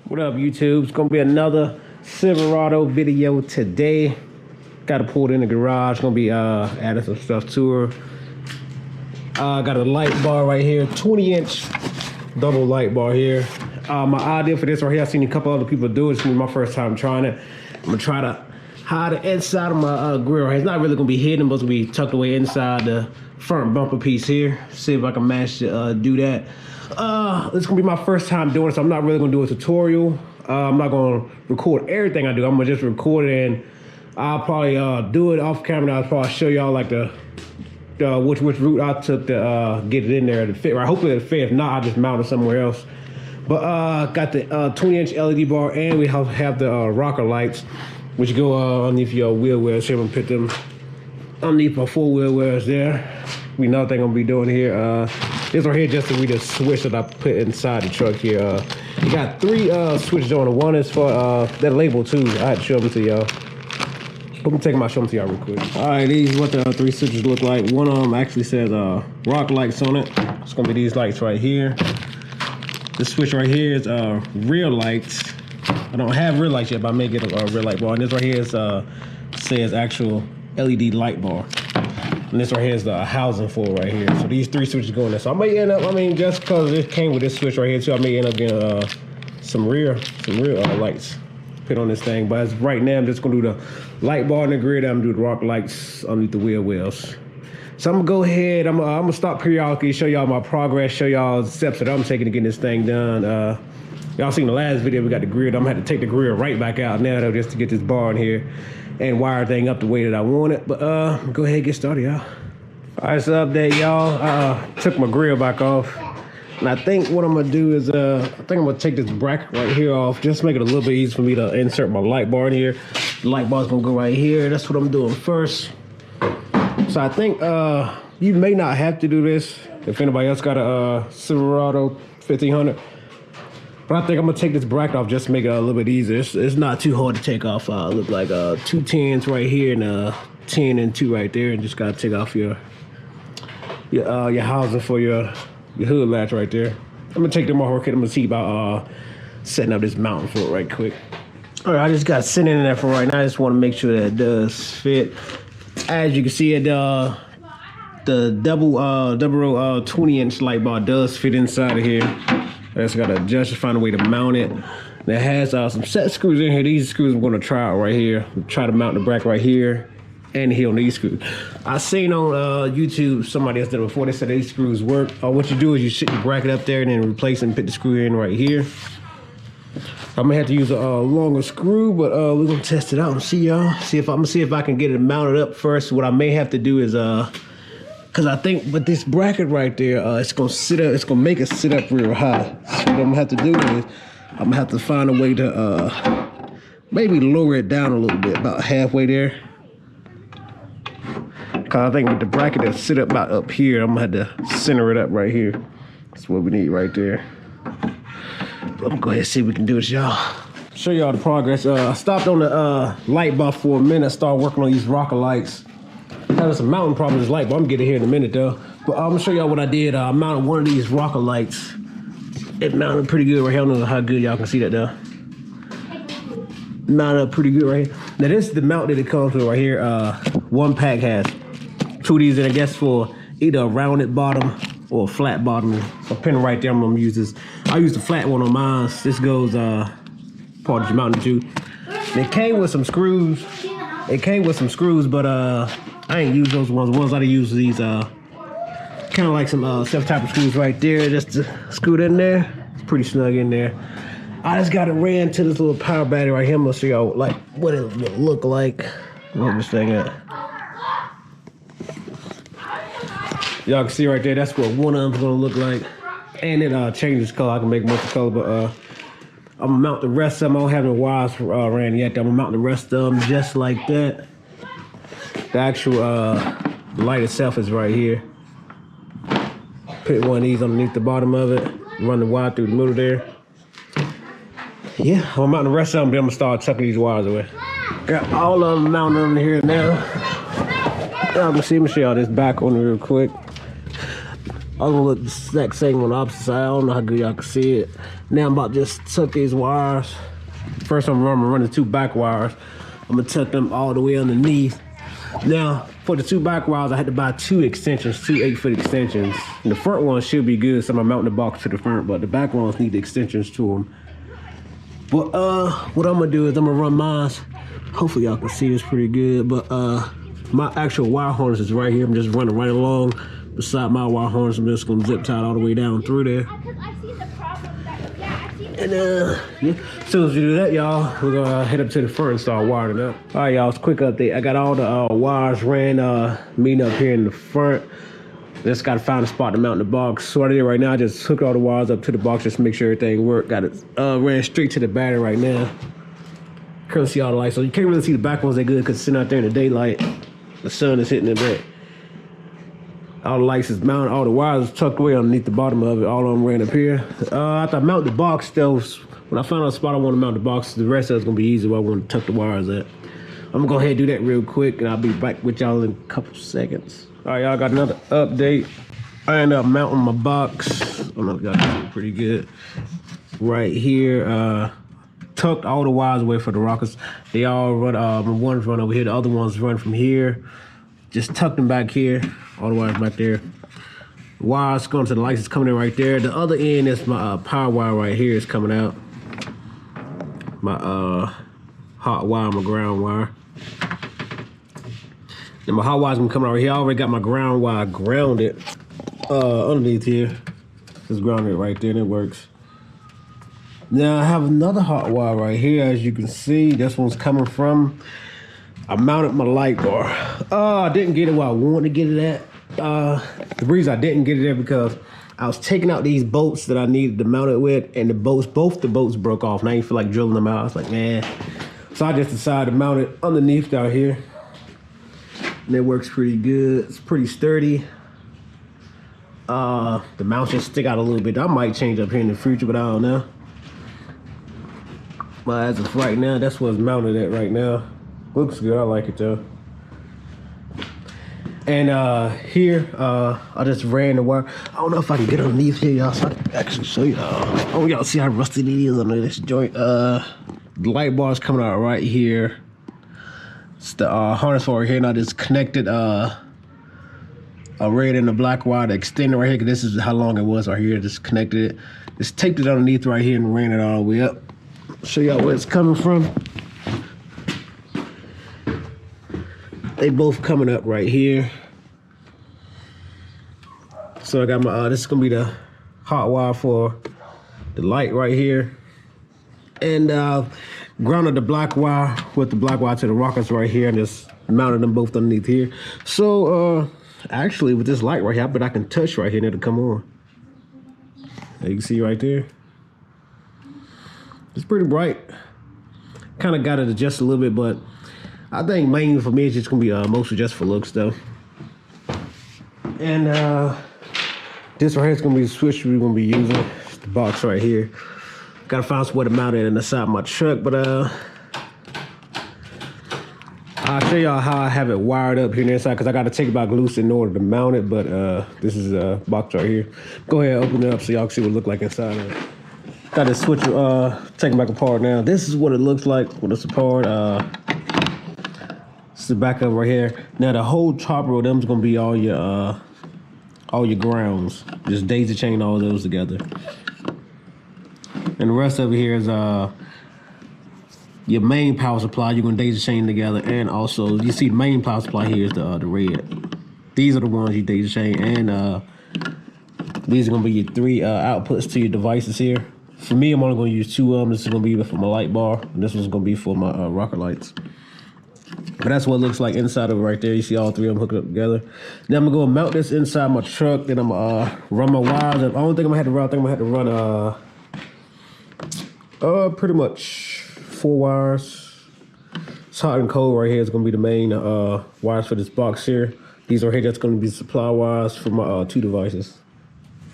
What up, YouTube? It's gonna be another Silverado video today. Got it pulled in the garage. Gonna be adding some stuff to her. Got a light bar right here, 20-inch double light bar here. My idea for this right here, I've seen a couple other people do it. It's gonna be my first time trying it. I'm gonna try to hide the inside of my grill right here. It's not really gonna be hidden, but it's gonna be tucked away inside the front bumper piece here. See if I can manage to do that. It's gonna be my first time doing it, so I'm not really gonna do a tutorial. I'm not gonna record everything I do. I'm gonna just record it, and I'll probably do it off camera. I'll probably show y'all like the which route I took to get it in there to fit. Right, hopefully it'll fit. If not, I'll just mount it somewhere else. But got the 20-inch LED bar, and we have the rocker lights, which go underneath your wheel wells. So I'm gonna put them underneath my 4-wheel wells there. We know what they're gonna be doing here. This right here just to read the switch that I put inside the truck here. You got 3 switches on it. One is for that label too. I had to show them to y'all. Let me take them out, show them to y'all real quick. All right, these are what the 3 switches look like. One of them actually says rock lights on it. It's gonna be these lights right here. This switch right here is rear lights. I don't have rear lights yet, but I may get a rear light bar. And this right here is says actual LED light bar. And this right here is the housing for it right here. So these 3 switches go in there. So I may end up, just because it came with this switch right here too, I may end up getting some rear lights put on this thing. But as right now, I'm just gonna do the light bar in the grid. I'm gonna do the rock lights underneath the wheel wells. So I'm gonna go ahead, I'm gonna stop periodically, show y'all my progress, show y'all the steps that I'm taking to get this thing done. Y'all seen the last video, we got the grid. I'm gonna have to take the grid right back out now though, just to get this bar in here and wire everything up the way that I want it. But go ahead and get started, y'all. All right, so update, y'all. Took my grill back off. And I think what I'm gonna do is, I think I'm gonna take this bracket right here off, just make it a little bit easier for me to insert my light bar in here. The light bar's gonna go right here. That's what I'm doing first. So I think you may not have to do this if anybody else got a Silverado 1500. But I think I'm gonna take this bracket off just to make it a little bit easier. It's not too hard to take off. Look like 2 10s right here and 10 and 2 right there, and just gotta take off your housing for your hood latch right there. I'm gonna take them off. I'm gonna see about setting up this mountain for it right quick. All right, I just got sitting in there for right now. I just want to make sure that it does fit. As you can see, it the double row 20-inch light bar does fit inside of here. I just gotta adjust to find a way to mount it. And it has some set screws in here. These screws I'm gonna try out right here. Try to mount the bracket right here and here on these screws. I seen on YouTube somebody else did it before. They said these screws work. What you do is you sit your bracket up there and then replace it and put the screw in right here. I may have to use a longer screw, but we're gonna test it out and see, y'all. I'm gonna see if I can get it mounted up first. What I may have to do is cause I think with this bracket right there, it's gonna sit up. It's gonna make it sit up real high. So what I'm gonna have to do is I'm gonna have to find a way to maybe lower it down a little bit, about halfway there. Cause I think with the bracket that sit up about up here, I'm gonna have to center it up right here. That's what we need right there. I'm gonna go ahead and see if we can do this, y'all. Show y'all the progress. I stopped on the light bar for a minute. Started working on these rocker lights. Having some mounting problems with this light, but I'm gonna get it here in a minute though. But I'm gonna show y'all what I did. I mounted one of these rocker lights. It mounted pretty good right here. I don't know how good y'all can see that though. Mounted up pretty good right here. Now this is the mount that it comes with right here. One pack has 2 of these, and I guess for either a rounded bottom or a flat bottom. So pin right there, I'm gonna use this. I use the flat one on mine. This goes part of your mountain too. It came with some screws. But I ain't use those ones. The ones I use these kind of like some self-type of screws right there, just to screw it in there. It's pretty snug in there. I just got it ran to this little power battery right here. I'm gonna show y'all like what it will look like. Where's this thing at? Y'all can see right there, that's what one of them's gonna look like. And it changes color. I can make multicolor, but I'm gonna mount the rest of them. I don't have no wires ran yet. I'm gonna mount the rest of them just like that. The actual light itself is right here. Put one of these underneath the bottom of it. Run the wire through the middle there. Yeah, I'm gonna mount the rest of them, then I'm gonna start tucking these wires away. Got all of them mounted on here now. Y'all can see, let me show y'all this back on real quick. I'm gonna look the exact same on the opposite side. I don't know how good y'all can see it. Now I'm about to just tuck these wires. First I'm gonna run the 2 back wires. I'm gonna tuck them all the way underneath. Now, for the 2 back wires, I had to buy 2 extensions, 2 8-foot extensions. And the front one should be good, so I'm gonna mount the box to the front, but the back ones need the extensions to them. But what I'm gonna do is I'm gonna run mine. Hopefully y'all can see this pretty good, but my actual wire harness is right here. I'm just running right along beside my wire harness. I'm just gonna zip tie it all the way down through there. And yeah, as soon as we do that, y'all, we're gonna head up to the front and start wiring it up. All right, y'all, it's a quick update. I got all the wires ran, meeting up here in the front. Just gotta find a spot to mount the box. So what I did right now, I just hooked all the wires up to the box just to make sure everything worked. Got it ran straight to the battery right now. Couldn't see all the lights, so you can't really see the back ones that good because it's sitting out there in the daylight. The sun is hitting it back. All the lights is mounted, all the wires is tucked away underneath the bottom of it. All of them ran up here. After I mount the box though, when I found out a spot I want to mount the box, the rest of it's gonna be easy where I want to tuck the wires at. I'm gonna go ahead and do that real quick and I'll be back with y'all in a couple seconds. All right, y'all, got another update. I ended up mounting my box. I don't know if y'all can see it pretty good. Right here, tucked all the wires away for the rockers. They all run, one's run over here, the other ones run from here. Just tucked them back here, all the wires back there. Wires going to the lights is coming in right there. The other end is my power wire right here is coming out. My hot wire, my ground wire. And my hot wire's gonna come out right here. I already got my ground wire grounded underneath here. Just grounded right there and it works. Now I have another hot wire right here, as you can see. This one's coming from, I mounted my light bar. I didn't get it where I wanted to get it at. The reason I didn't get it there because I was taking out these bolts that I needed to mount it with, and both the bolts broke off, and I didn't feel like drilling them out. I was like, man. So I just decided to mount it underneath down here. And it works pretty good. It's pretty sturdy. The mount just stick out a little bit. I might change up here in the future, but I don't know. But as of right now, that's what's mounted at right now. Looks good, I like it though. And here, I just ran the wire. I don't know if I can get underneath here, y'all, so I can actually show y'all. Oh, y'all see how rusty it is under this joint. The light bar is coming out right here. It's the harness over here, and I just connected a red and a black wire to extend it right here, because this is how long it was right here. Just connected it. Just taped it underneath right here and ran it all the way up. Show y'all where it's coming from. They both coming up right here. So I got my, this is gonna be the hot wire for the light right here. And grounded the black wire with the black wire to the rockers right here, and just mounted them both underneath here. So actually with this light right here, I bet I can touch right here and it'll come on. You can see right there. It's pretty bright. Kind of got it adjusted a little bit, but I think mainly for me it's just gonna be mostly just for looks though. And this right here is gonna be the switch we're gonna be using. It's the box right here. Gotta find somewhere to mount it in the side of my truck, but I'll show y'all how I have it wired up here inside, because I gotta take it back loose in order to mount it. But this is a box right here. Go ahead, open it up so y'all can see what it look like inside of it. Got this switch taking back apart now. This is what it looks like when it's apart. It's the back of right here. Now the whole top row of them is gonna be all your grounds. Just daisy chain all of those together. And the rest of it here is your main power supply. You're gonna daisy chain together, and also you see the main power supply here is the red. These are the ones you daisy chain, and these are gonna be your 3 outputs to your devices here. For me, I'm only gonna use 2 of them. This is gonna be for my light bar, and this one's gonna be for my rocker lights. But that's what it looks like inside of it right there. You see all 3 of them hooked up together. Then I'm gonna go mount this inside my truck. Then I'm gonna run my wires. I don't think I'm gonna have to run. I think I'm gonna have to run pretty much 4 wires. It's hot and cold right here. It's gonna be the main wires for this box here. These are here. That's gonna be supply wires for my 2 devices.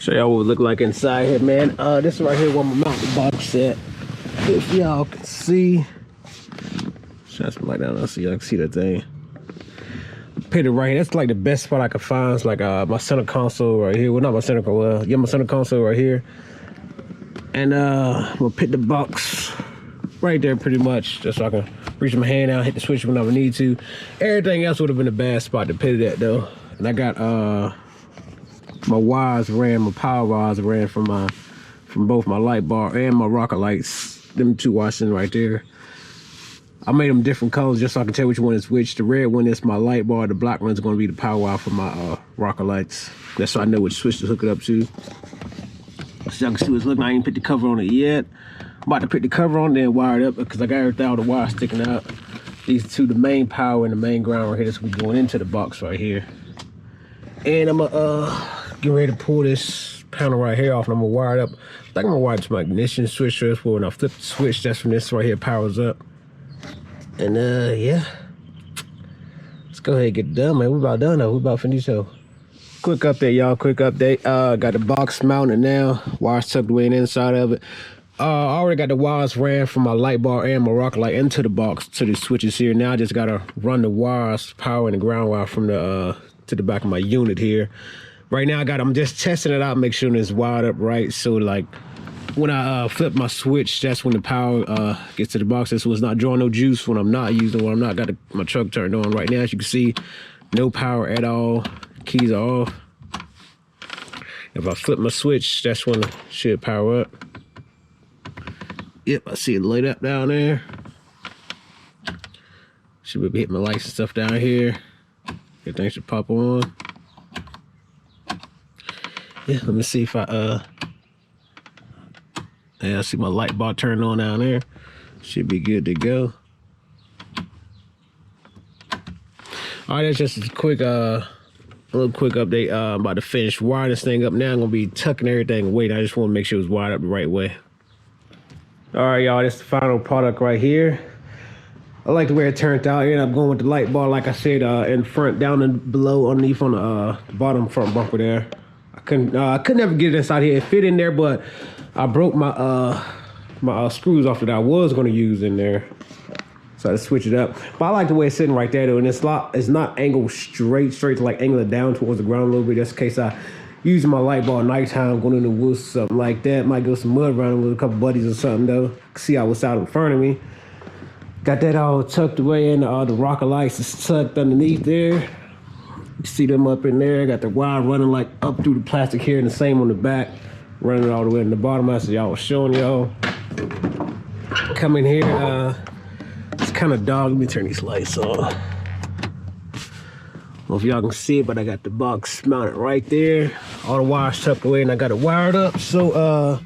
Show y'all what it look like inside here, man. This right here where I'm gonna mount the box at. If y'all can see. Shine some light down, so y'all can see that thing. put it right here. That's like the best spot I could find. It's like my center console right here. Well, not my center console. Well, yeah, my center console right here. And I'm gonna put the box right there pretty much, just so I can reach my hand out, hit the switch whenever I need to. Everything else would have been a bad spot to put it at though. And I got my wires ran, my power wires ran from both my light bar and my rocker lights. Them two wires in right there. I made them different colors just so I can tell which one is which. The red one is my light bar, the black one is gonna be the power wire for my rocker lights. That's so I know which switch to hook it up to. So y'all can see what's looking. I ain't put the cover on it yet. I'm about to put the cover on then wire it up because I got everything, all the wires sticking out. These two, the main power and the main ground right here. This will be going into the box right here. And I'm gonna get ready to pull this panel right here off and I'm gonna wire it up. I think I'm gonna wire it to my ignition switch so that's when I flip the switch, that's when this right here powers up. And yeah. Let's go ahead and get it done, man. We about done though. We about finished though. Quick update, y'all. Quick update. Got the box mounted now. Wires tucked away in the inside of it. I already got the wires ran from my light bar and my rocker light into the box to the switches here. Now I just gotta run the wires, power and the ground wire from the to the back of my unit here. Right now I'm just testing it out, make sure it's wired up right. So like when I flip my switch, that's when the power gets to the box. So it's not drawing no juice when I'm not using, when I'm not got my truck turned on. Right now, as you can see, no power at all. Keys are off. If I flip my switch, that's when it should power up. Yep, I see it lit up down there. Should be able to hit my lights and stuff down here. Everything should pop on. Yeah, let me see if I yeah, I see my light bar turned on down there. Should be good to go. All right, that's just a quick a little quick update. I'm about to finish wiring this thing up now. I'm gonna be tucking everything away. I just want to make sure it's wired up the right way. All right, y'all, this is the final product right here. I like the way it turned out. I ended up going with the light bar, like I said, in front, down and below, underneath on the bottom front bumper there. I couldn't never get it inside here. It fit in there, but I broke my my screws off that I was gonna use in there. So I had to switch it up. But I like the way it's sitting right there though, and it's not angled straight to like angle it down towards the ground a little bit, just in case I use my light bar at nighttime, going in the woods, something like that. Might go some mud around with a couple buddies or something though. See how what's out in front of me. Got that all tucked away in. The rocker lights is tucked underneath there. You see them up in there. Got the wire running like up through the plastic here, and the same on the back, running all the way in the bottom. That's what y'all was showing y'all. Come in here. It's kind of dark. Let me turn these lights on. I don't know if y'all can see it, but I got the box mounted right there. All the wires tucked away, and I got it wired up. So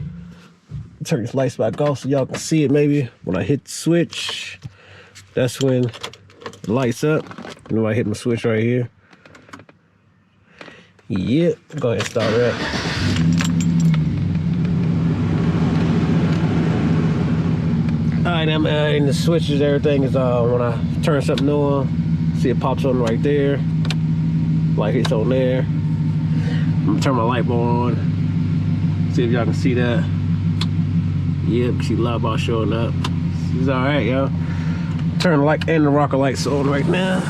turn these lights back off so y'all can see it. Maybe when I hit the switch, that's when the lights up. And when I hit my switch right here. Yep, go ahead and start that. All right, I'm in the switches. Everything is when I turn something on, see it pops on right there. Light hits on there. I'm gonna turn my light bar on. See if y'all can see that. Yep, see the light bar showing up. It's all right, y'all. Turn the light and the rocker lights on right now.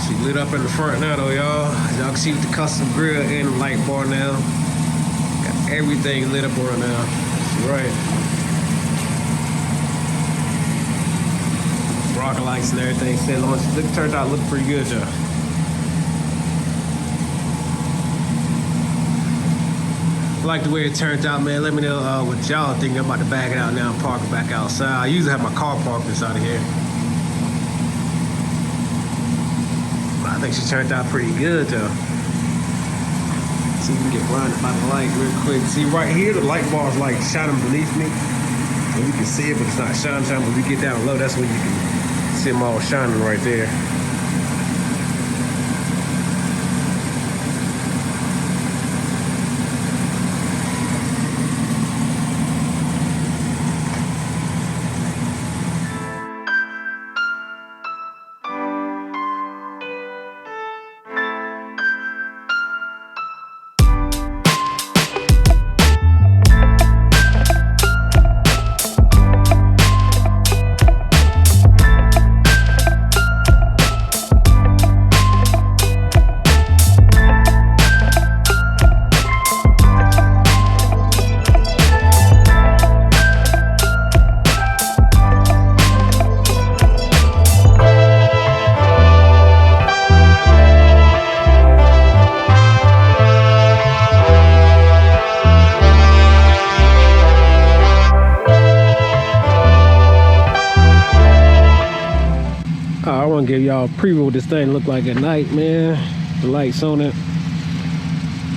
She lit up in the front now though, y'all. Y'all can see with the custom grill and the light bar now. Got everything lit up right now. Right. Rocker lights and everything still on. It turned out looking pretty good, y'all. I like the way it turned out, man. Let me know what y'all think. I'm about to back it out now and park it back outside. I usually have my car parked inside of here. But I think she turned out pretty good, though. See if we can get blinded by the light real quick. See right here, the light bar is like shining beneath me. And you can see it, but it's not shining. But we get down low, that's when you can see them all shining right there. give y'all a preview what this thing look like at night, man. The lights on it.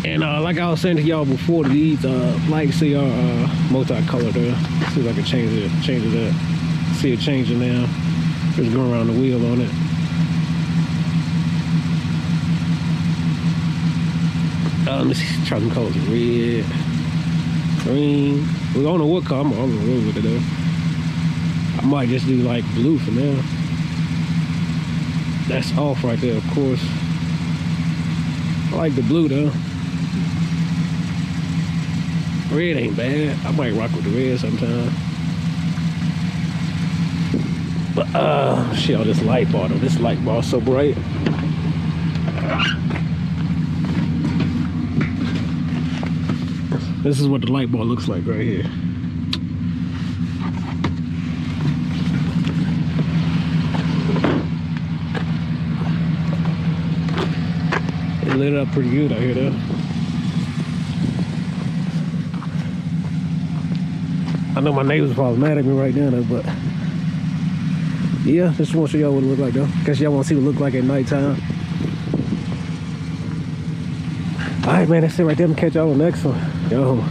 And like I was saying to y'all before, these lights see are multicolored there. See if I can change it up. See it changing now. Just going around the wheel on it. Let me see, try some colors. Red, green. We don't know what color. I'm gonna roll with it though. I might just do like blue for now. That's off right there, of course. I like the blue though. Red ain't bad. I might rock with the red sometime. But shit, on this light bar though. This light bar is so bright. This is what the light bar looks like right here. It lit up pretty good out here though. I know my neighbors probably mad at me right now though, but yeah, just want to show y'all what it look like though. Guess y'all want to see what it look like at nighttime. Alright man, that's it right there. I'm gonna catch y'all on the next one. Yo.